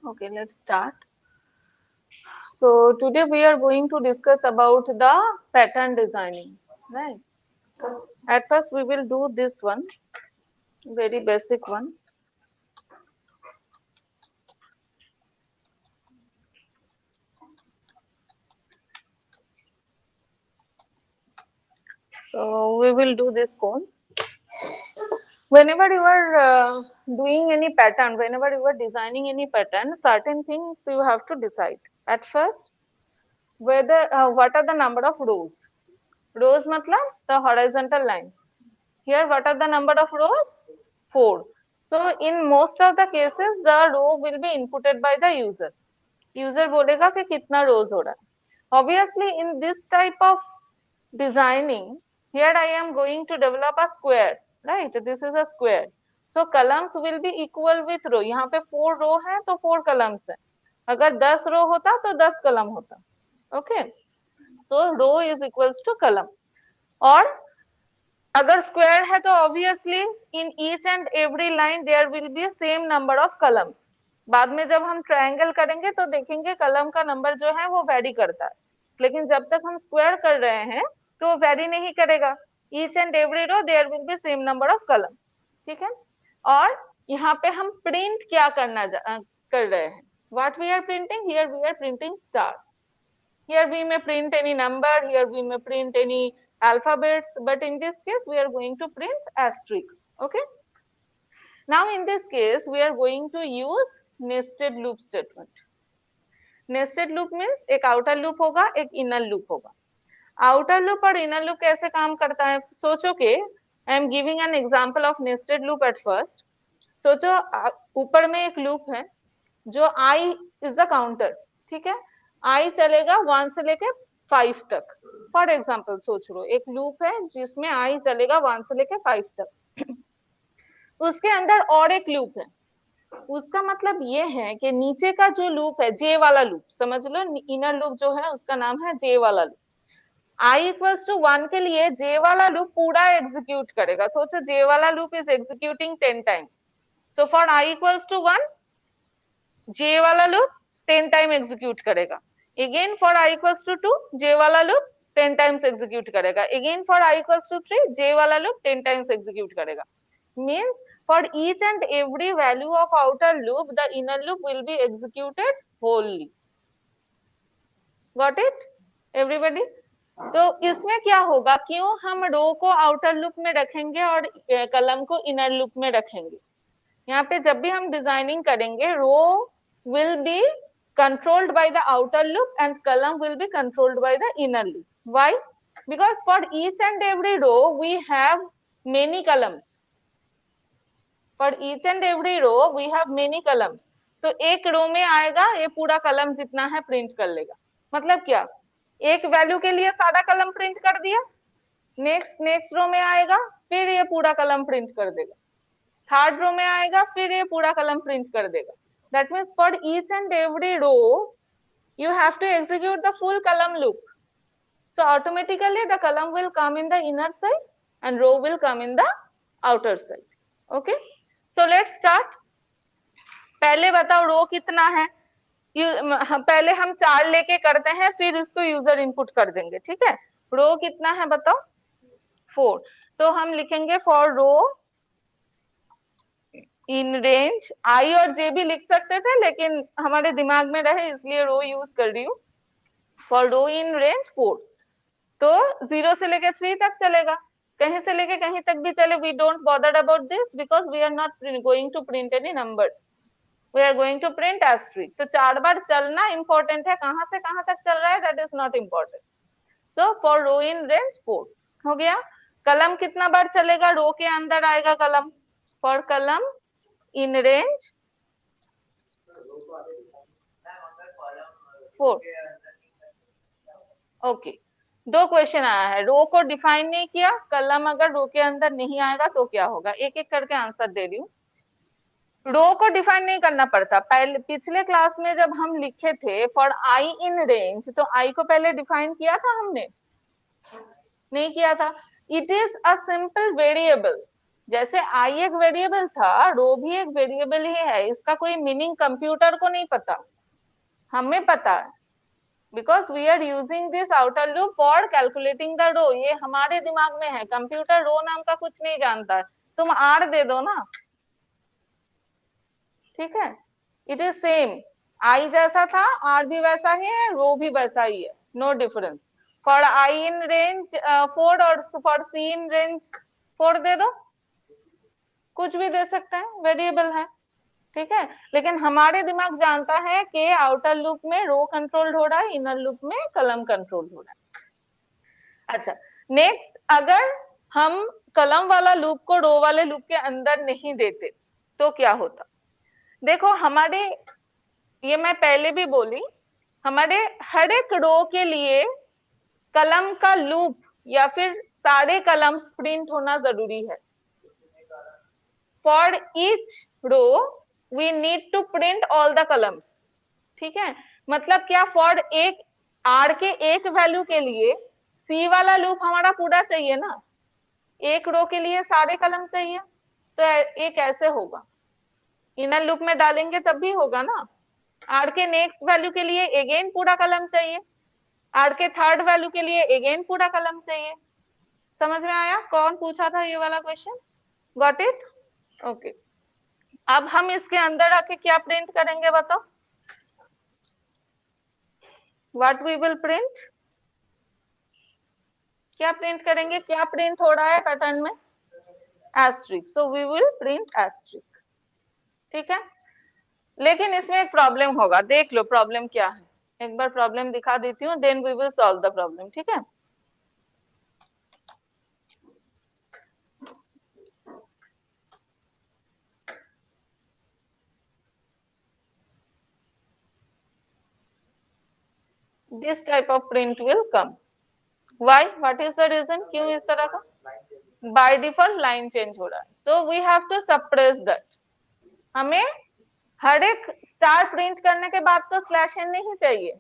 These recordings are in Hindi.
Okay, let's start. So today we are going to discuss about the pattern designing, right? At first we will do this one, very basic one. So we will do this cone. Whenever you are doing any pattern, whenever you are designing any pattern, certain things you have to decide. At first, whether what are the number of rows? Rows matlab the horizontal lines. Here, what are the number of rows? 4. So in most of the cases, the row will be inputted by the user. User बोलेगा कि कितना rows हो रहा है. Obviously, in this type of designing, here I am going to develop a square, right? This is a square. So columns will be equal with row. यहाँ पे 4 row है तो 4 columns है. अगर 10 row होता तो 10 column होता. Okay. So row is equals to column. और अगर स्क्वायर है तो obviously in each and every line there will be same number of columns. बाद में जब हम ट्रायंगल करेंगे तो देखेंगे कलम का नंबर जो है वो वेरी करता है, लेकिन जब तक हम स्क्वायर कर रहे हैं तो वेरी नहीं करेगा. Each and every row there will be same number of columns. ठीक है. और यहाँ पे हम प्रिंट क्या कर रहे हैं? What we are printing? Here we are printing star. Here we may print any number, here we may print any alphabets, but in this case we are going to print asterisks. Okay. Now in this case we are going to use nested loop statement. Nested loop means एक outer loop होगा, एक inner loop होगा. Outer loop और inner loop कैसे काम करता है? सोचो कि I am giving an example of nested loop at first. सोचो ऊपर में एक loop है जो I is the counter. ठीक है. I चलेगा 1 से लेके 5 तक. फॉर एग्जाम्पल सोच लो एक लूप है जिसमें I चलेगा 1 से लेके 5 तक. उसके अंदर और एक लूप है. उसका मतलब ये है कि नीचे का जो लूप है J वाला लूप, समझ लो इनर लूप जो है उसका नाम है J वाला लूप. I इक्वल्स टू 1 के लिए J वाला लूप पूरा एग्जीक्यूट करेगा. सोचो J वाला loop is executing 10 times. So for I equals to 1 J वाला लूप 10 टाइम एग्जीक्यूट करेगा. Again for I equals to 2, J वाला loop 10 times execute करेगा. Again for I equals to 3, J वाला loop 10 times execute करेगा. Means for each and every value of outer loop, the inner loop will be executed wholly. Got it? Everybody? तो इसमें क्या होगा? क्यों हम रो को आउटर लूप में रखेंगे और कलम को इनर लूप में रखेंगे? यहाँ पे जब भी हम डिजाइनिंग करेंगे, रो will be controlled by the outer loop and column will be controlled by the inner loop. Why? Because for each and every row we have many columns. For each and every row we have many columns. तो एक रो में आएगा ये पूरा कलम जितना है प्रिंट कर लेगा. मतलब क्या? एक वैल्यू के लिए सारा कलम प्रिंट कर दिया, नेक्स्ट रो में आएगा फिर ये पूरा कलम प्रिंट कर देगा, थर्ड रो में आएगा फिर ये पूरा कलम प्रिंट कर देगा. That means for each and every row, you have to execute the full column loop. So automatically the column will come in the inner side and row will come in the outer side. Okay. So let's start. पहले बताओ रो कितना है? पहले हम 4 लेके करते हैं फिर उसको यूजर इनपुट कर देंगे. ठीक है. रो कितना है बताओ? 4. तो हम लिखेंगे फॉर रो इन रेंज. आई और जे भी लिख सकते थे लेकिन हमारे दिमाग में रहे इसलिए रो यूज कर रही हूँ. For row in range 4. तो 0 से लेके 3 तक चलेगा, कहीं से लेके कहीं तक भी चले. We don't bother about this because we are not going to print any numbers, we are going to print asterisk. तो 4 बार चलना इंपॉर्टेंट है, कहां से कहां तक चल रहा है that is not important. So for row in range 4 हो गया. कलम कितना बार चलेगा? रो के अंदर आएगा कलम. फॉर कलम in range 4. ओके. 2 क्वेश्चन आया है. रो को डिफाइन नहीं किया, कलम अगर रो के अंदर नहीं आएगा तो क्या होगा? एक एक करके आंसर दे रही हूँ. रो को डिफाइन नहीं करना पड़ता. पहले पिछले क्लास में जब हम लिखे थे फॉर आई इन रेंज, तो आई को पहले डिफाइन किया था हमने. नहीं किया था। It is a simple variable, जैसे आई एक वेरिएबल था, रो भी एक वेरिएबल ही है। इसका कोई मीनिंग कंप्यूटर को नहीं पता, हमें पता है, because we are using this outer loop for calculating the row. ये हमारे दिमाग में है, कंप्यूटर रो नाम का कुछ नहीं जानता है। तुम आर दे दो ना, ठीक है, इट इज सेम। आई जैसा था, आर भी वैसा ही है, रो भी वैसा ही है, no difference. For I in range 4 और फॉर सी इन रेंज 4 दे दो, कुछ भी दे सकते हैं, वेरिएबल है, ठीक है। लेकिन हमारे दिमाग जानता है कि आउटर लूप में रो कंट्रोल्ड हो रहा है, इनर लूप में कलम कंट्रोल्ड हो रहा है। अच्छा, नेक्स्ट, अगर हम कलम वाला लूप को रो वाले लूप के अंदर नहीं देते तो क्या होता? देखो, हमारे, ये मैं पहले भी बोली, हमारे हर एक रो के लिए कलम का लूप या फिर सारे कलम्स प्रिंट होना जरूरी है। For each row we need to print all the columns, ठीक है। मतलब क्या, फॉर एक आर के एक वैल्यू के लिए सी वाला लूप हमारा पूरा चाहिए ना, एक रो के लिए सारे कलम चाहिए, तो ये कैसे होगा? इनर लूप में डालेंगे तब भी होगा ना। आर के नेक्स्ट वैल्यू के लिए अगेन पूरा कलम चाहिए, आर के थर्ड वैल्यू के लिए अगेन पूरा कलम चाहिए। समझ में आया? कौन पूछा था ये वाला क्वेश्चन? Got it? ओके। अब हम इसके अंदर आके क्या प्रिंट करेंगे बताओ? What we will print? क्या प्रिंट करेंगे? क्या प्रिंट हो रहा है पैटर्न में? Asterisk, so we will print asterisk, ठीक है। लेकिन इसमें एक प्रॉब्लम होगा, देख लो प्रॉब्लम क्या है। एक बार प्रॉब्लम दिखा देती हूँ, then we will solve the problem, ठीक है। This type of print will come. Why? What is the reason? क्यों इस तरह का? बाय डिफॉल्ट लाइन चेंज हो रहा है, so we have to suppress that. हमें हर एक स्टार प्रिंट करने के बाद तो स्लैश एन नहीं चाहिए,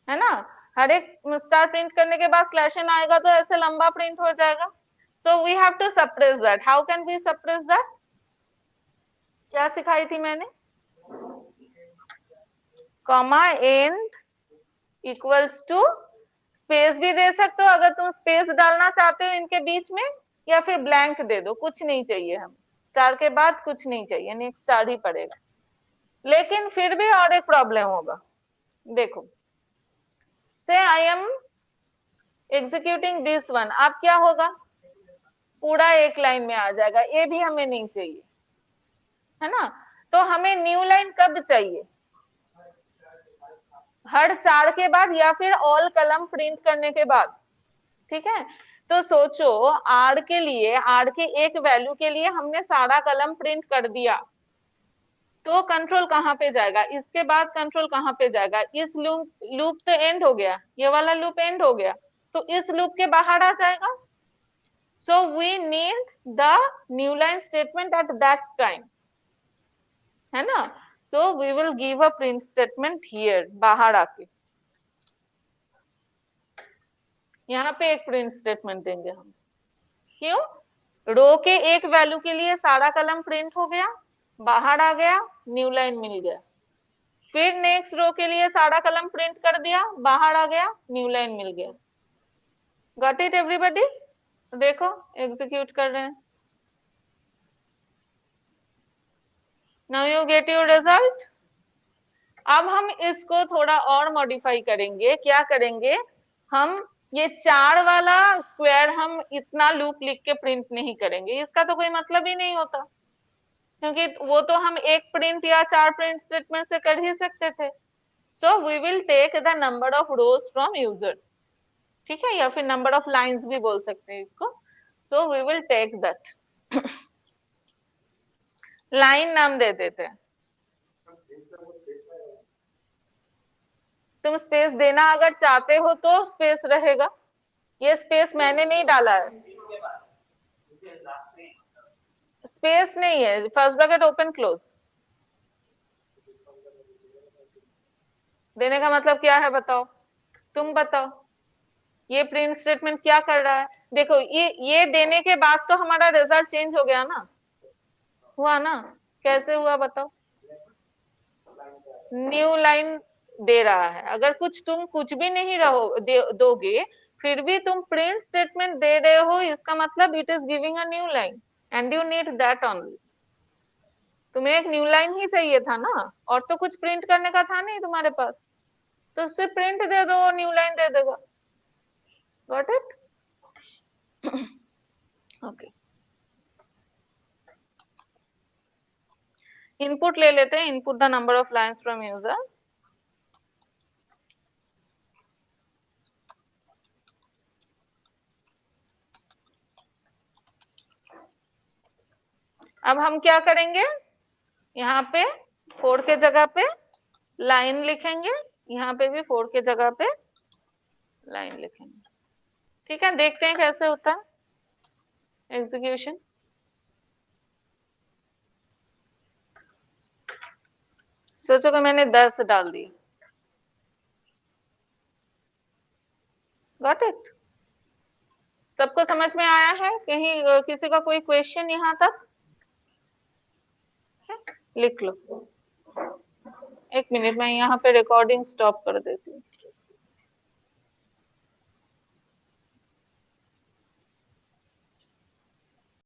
है ना। हर एक स्टार प्रिंट करने के बाद स्लैश एन आएगा तो ऐसे लंबा प्रिंट हो जाएगा। So we have to suppress that. How can we suppress that? क्या सिखाई थी मैंने? Comma and equals to, space भी दे सकते हो अगर तुम स्पेस डालना चाहते हो इनके बीच में, या फिर ब्लैंक दे दो, कुछ नहीं चाहिए हमें, स्टार के बाद कुछ नहीं चाहिए, नेक्स्ट स्टार ही पड़ेगा। लेकिन फिर भी और एक प्रॉब्लम होगा, देखो, से I am executing this one, अब क्या होगा? पूरा एक लाइन में आ जाएगा, ये भी हमें नहीं चाहिए, है ना। तो हमें न्यू लाइन कब चाहिए? हर 4 के बाद या फिर ऑल कलम प्रिंट करने के बाद, ठीक है। तो सोचो, आर के लिए, आर के एक वैल्यू के लिए हमने सारा कलम प्रिंट कर दिया, तो कंट्रोल कहाँ पे जाएगा? इसके बाद कंट्रोल कहाँ पे जाएगा? इस लूप तो एंड हो गया, ये वाला लूप एंड हो गया, तो इस लूप के बाहर आ जाएगा। So we need the new line statement at that time, है ना। So we will give a print statement here, बाहर आके यहाँ पे एक प्रिंट स्टेटमेंट देंगे हम। क्यों? रो के एक वैल्यू के लिए सारा कलम प्रिंट हो गया, बाहर आ गया, न्यू लाइन मिल गया। फिर नेक्स्ट रो के लिए सारा कलम प्रिंट कर दिया, बाहर आ गया, न्यू लाइन मिल गया। Got it everybody? देखो एग्जीक्यूट कर रहे हैं, now you get your result. अब हम इसको थोड़ा और मॉडिफाई करेंगे। क्या करेंगे? हम ये 4 वाला स्क्वायर हम इतना लूप लिख के प्रिंट नहीं करेंगे, इसका तो कोई मतलब ही नहीं होता, क्योंकि वो तो हम एक प्रिंट या 4 प्रिंट स्टेटमेंट से कर ही सकते थे। So we will take the number of rows from user, ठीक है, या फिर नंबर ऑफ लाइंस भी बोल सकते हैं इसको। So we will take that, line नाम दे देते हैं। तुम स्पेस देना अगर चाहते हो तो स्पेस रहेगा, ये स्पेस मैंने नहीं डाला है, स्पेस नहीं है, फर्स्ट ब्रैकेट ओपन क्लोज। देने का मतलब क्या है बताओ, तुम बताओ। ये प्रिंट स्टेटमेंट क्या कर रहा है, देखो ये देने के बाद तो हमारा रिजल्ट चेंज हो गया ना, हुआ ना, कैसे हुआ बताओ, न्यू लाइन दे रहा है। अगर तुम कुछ भी नहीं दोगे, फिर भी तुम प्रिंट स्टेटमेंट दे रहे हो, इसका मतलब it is giving a new line and you need that only. तुम्हें एक न्यू लाइन ही चाहिए था ना, और तो कुछ प्रिंट करने का था नहीं तुम्हारे पास, तो सिर्फ प्रिंट दे दो, न्यू लाइन दे देगा। Got it? ओके, इनपुट ले लेते हैं, input the number of lines from user. अब हम क्या करेंगे, यहाँ पे 4 के जगह पे लाइन लिखेंगे, यहाँ पे भी 4 के जगह पे लाइन लिखेंगे। ठीक है, देखते हैं कैसे होता है एग्जीक्यूशन। सोचो कि मैंने 10 डाल दी। Got it? सबको समझ में आया है? कहीं किसी का कोई क्वेश्चन यहाँ तक? लिख लो। एक मिनट, मैं यहाँ पे रिकॉर्डिंग स्टॉप कर देती हूँ।